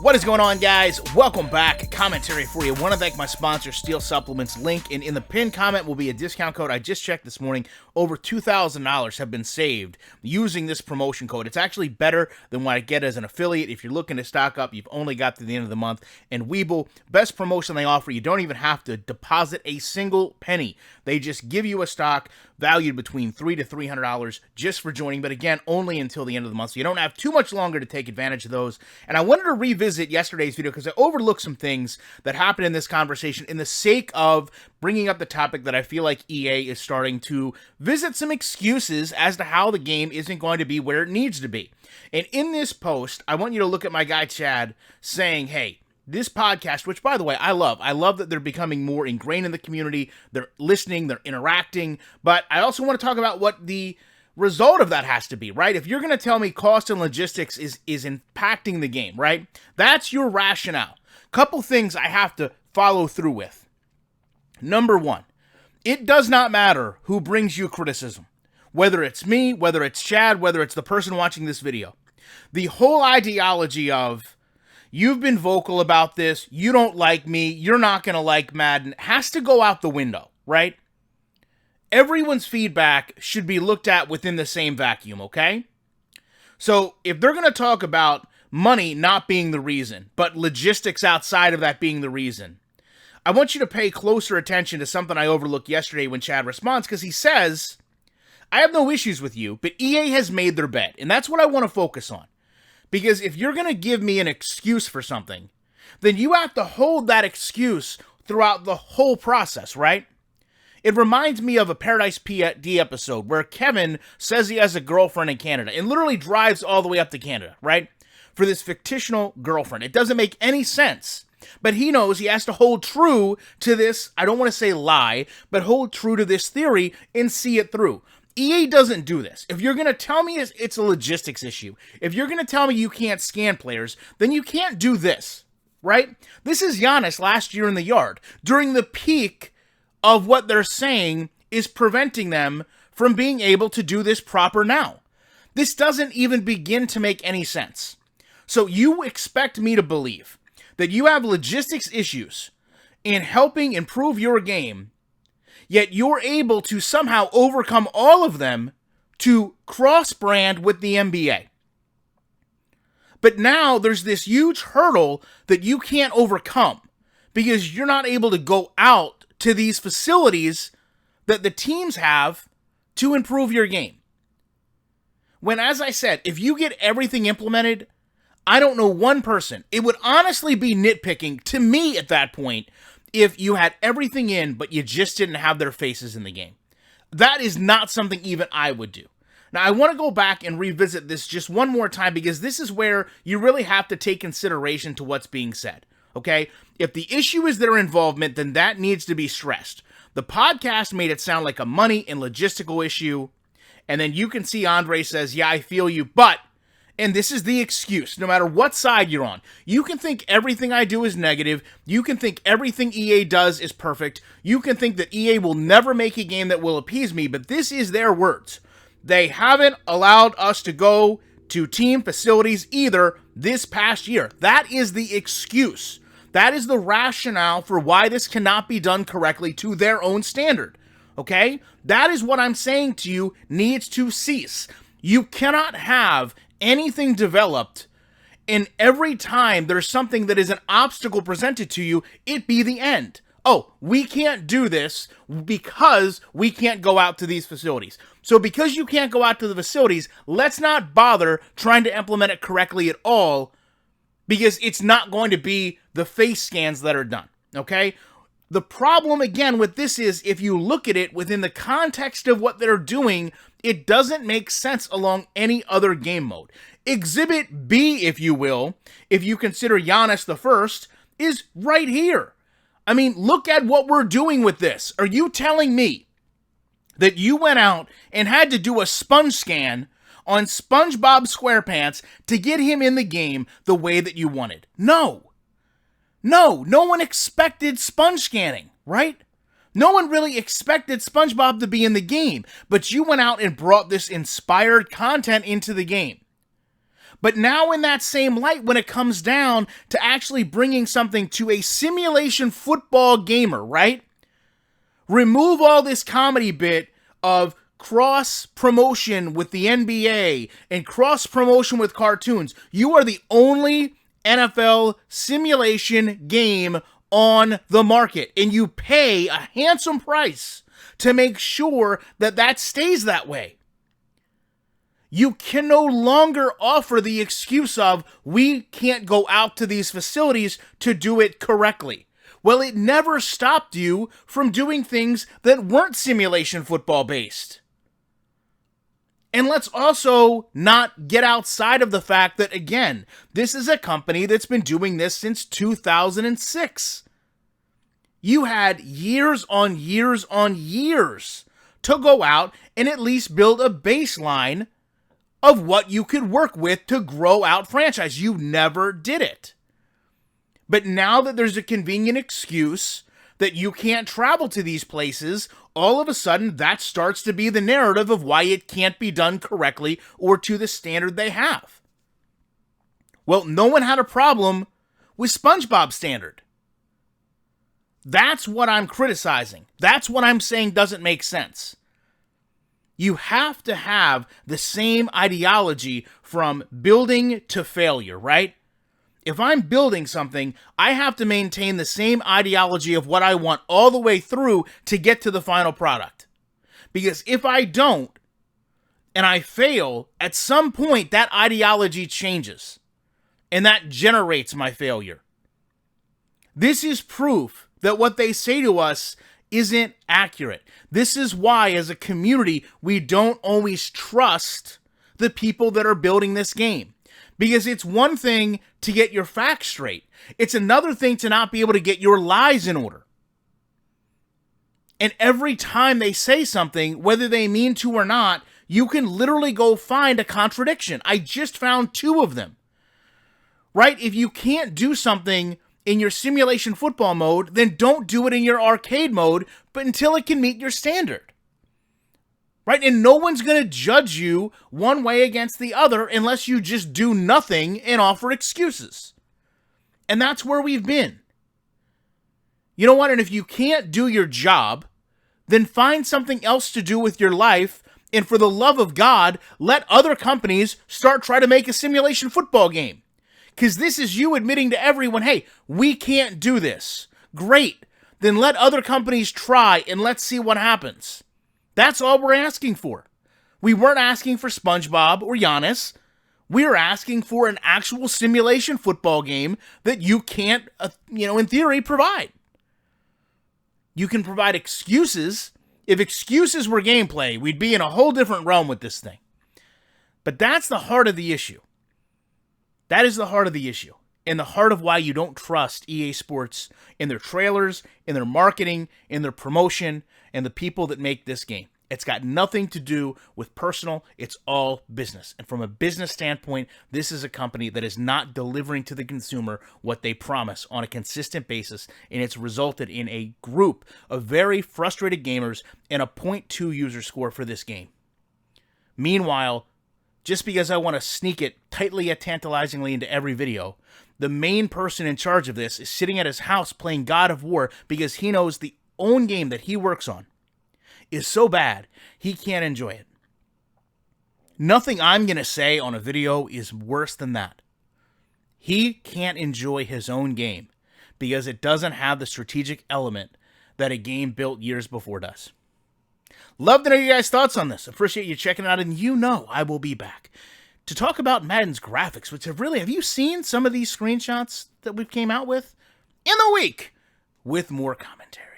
What is going on, guys? Welcome back. Commentary for you. Want to thank my sponsor, Steel Supplements. Link and in the pinned comment will be a discount code. I just checked this morning. Over $2,000 have been saved using this promotion code. It's actually better than what I get as an affiliate. If you're looking to stock up, you've only got to the end of the month. And Webull, best promotion they offer. You don't even have to deposit a single penny. They just give you a stock valued between $300 to $300 just for joining. But again, only until the end of the month. So you don't have too much longer to take advantage of those. And I wanted to revisit yesterday's video because I overlooked some things that happened in this conversation in the sake of bringing up the topic that I feel like EA is starting to visit some excuses as to how the game isn't going to be where it needs to be. And in this post, I want you to look at my guy Chad saying, hey, this podcast, which by the way, I love that they're becoming more ingrained in the community, they're listening, they're interacting, but I also want to talk about what the result of that has to be, right? If you're going to tell me cost and logistics is impacting the game, right? That's your rationale. Couple things I have to follow through with. Number one, it does not matter who brings you criticism. Whether it's me, whether it's Chad, whether it's the person watching this video. The whole ideology of, you've been vocal about this, you don't like me, you're not going to like Madden, has to go out the window, right? Everyone's feedback should be looked at within the same vacuum, okay? So if they're going to talk about money not being the reason, but logistics outside of that being the reason, I want you to pay closer attention to something I overlooked yesterday when Chad responds, because he says, I have no issues with you, but EA has made their bed, and that's what I want to focus on. Because if you're going to give me an excuse for something, then you have to hold that excuse throughout the whole process, right? It reminds me of a Paradise PD episode where Kevin says he has a girlfriend in Canada and literally drives all the way up to Canada, right? For this fictional girlfriend. It doesn't make any sense. But he knows he has to hold true to this, I don't want to say lie, but hold true to this theory and see it through. EA doesn't do this. If you're going to tell me it's a logistics issue, if you're going to tell me you can't scan players, then you can't do this, right? This is Giannis last year in the yard. During the peak of what they're saying is preventing them from being able to do this proper now. This doesn't even begin to make any sense. So you expect me to believe that you have logistics issues in helping improve your game, yet you're able to somehow overcome all of them to cross-brand with the NBA. But now there's this huge hurdle that you can't overcome because you're not able to go out to these facilities that the teams have to improve your game. When, as I said, if you get everything implemented, I don't know one person. It would honestly be nitpicking to me at that point if you had everything in, but you just didn't have their faces in the game. That is not something even I would do. Now, I want to go back and revisit this just one more time because this is where you really have to take consideration to what's being said, okay? If the issue is their involvement, then that needs to be stressed. The podcast made it sound like a money and logistical issue, and then you can see Andre says, yeah, I feel you, but, and this is the excuse, no matter what side you're on, you can think everything I do is negative, you can think everything EA does is perfect, you can think that EA will never make a game that will appease me, but this is their words. They haven't allowed us to go to team facilities either this past year. That is the excuse. That is the rationale for why this cannot be done correctly to their own standard, okay? That is what I'm saying to you needs to cease. You cannot have anything developed and every time there's something that is an obstacle presented to you, it be the end. Oh, we can't do this because we can't go out to these facilities. So because you can't go out to the facilities, let's not bother trying to implement it correctly at all because it's not going to be the face scans that are done, okay? The problem, again, with this is if you look at it within the context of what they're doing, it doesn't make sense along any other game mode. Exhibit B, if you will, if you consider Giannis the first, is right here. I mean, look at what we're doing with this. Are you telling me that you went out and had to do a sponge scan on SpongeBob SquarePants to get him in the game the way that you wanted? No. No one expected sponge scanning, right? No one really expected SpongeBob to be in the game, but you went out and brought this inspired content into the game. But now in that same light, when it comes down to actually bringing something to a simulation football gamer, right? Remove all this comedy bit of cross-promotion with the NBA and cross-promotion with cartoons. You are the only NFL simulation game on the market, and you pay a handsome price to make sure that that stays that way. You can no longer offer the excuse of, we can't go out to these facilities to do it correctly. Well, it never stopped you from doing things that weren't simulation football based. And let's also not get outside of the fact that, again, this is a company that's been doing this since 2006. You had years on years on years to go out and at least build a baseline of what you could work with to grow out franchise. You never did it. But now that there's a convenient excuse that you can't travel to these places, all of a sudden that starts to be the narrative of why it can't be done correctly or to the standard they have. Well, no one had a problem with SpongeBob's standard. That's what I'm criticizing. That's what I'm saying doesn't make sense. You have to have the same ideology from building to failure, right? If I'm building something, I have to maintain the same ideology of what I want all the way through to get to the final product. Because if I don't, and I fail, at some point that ideology changes. And that generates my failure. This is proof that what they say to us isn't accurate. This is why, as a community, we don't always trust the people that are building this game. Because it's one thing to get your facts straight. It's another thing to not be able to get your lies in order. And every time they say something, whether they mean to or not, you can literally go find a contradiction. I just found 2 of them. Right? If you can't do something in your simulation football mode, then don't do it in your arcade mode, but until it can meet your standard. Right? And no one's going to judge you one way against the other unless you just do nothing and offer excuses. And that's where we've been. You know what? And if you can't do your job, then find something else to do with your life. And for the love of God, let other companies start trying to make a simulation football game. Because this is you admitting to everyone, hey, we can't do this. Great. Then let other companies try and let's see what happens. That's all we're asking for. We weren't asking for SpongeBob or Giannis. We're asking for an actual simulation football game that you can't, in theory, provide. You can provide excuses. If excuses were gameplay, we'd be in a whole different realm with this thing. But that's the heart of the issue. That is the heart of the issue. And the heart of why you don't trust EA Sports in their trailers, in their marketing, in their promotion, and the people that make this game. It's got nothing to do with personal. It's all business. And from a business standpoint, this is a company that is not delivering to the consumer what they promise on a consistent basis. And it's resulted in a group of very frustrated gamers and a 0.2 user score for this game. Meanwhile, just because I want to sneak it tightly yet tantalizingly into every video, the main person in charge of this is sitting at his house playing God of War because he knows the own game that he works on is so bad, he can't enjoy it. Nothing I'm going to say on a video is worse than that. He can't enjoy his own game because it doesn't have the strategic element that a game built years before does. Love to know your guys' thoughts on this. Appreciate you checking it out, and I will be back to talk about Madden's graphics, which have you seen some of these screenshots that we came out with in the week with more commentary.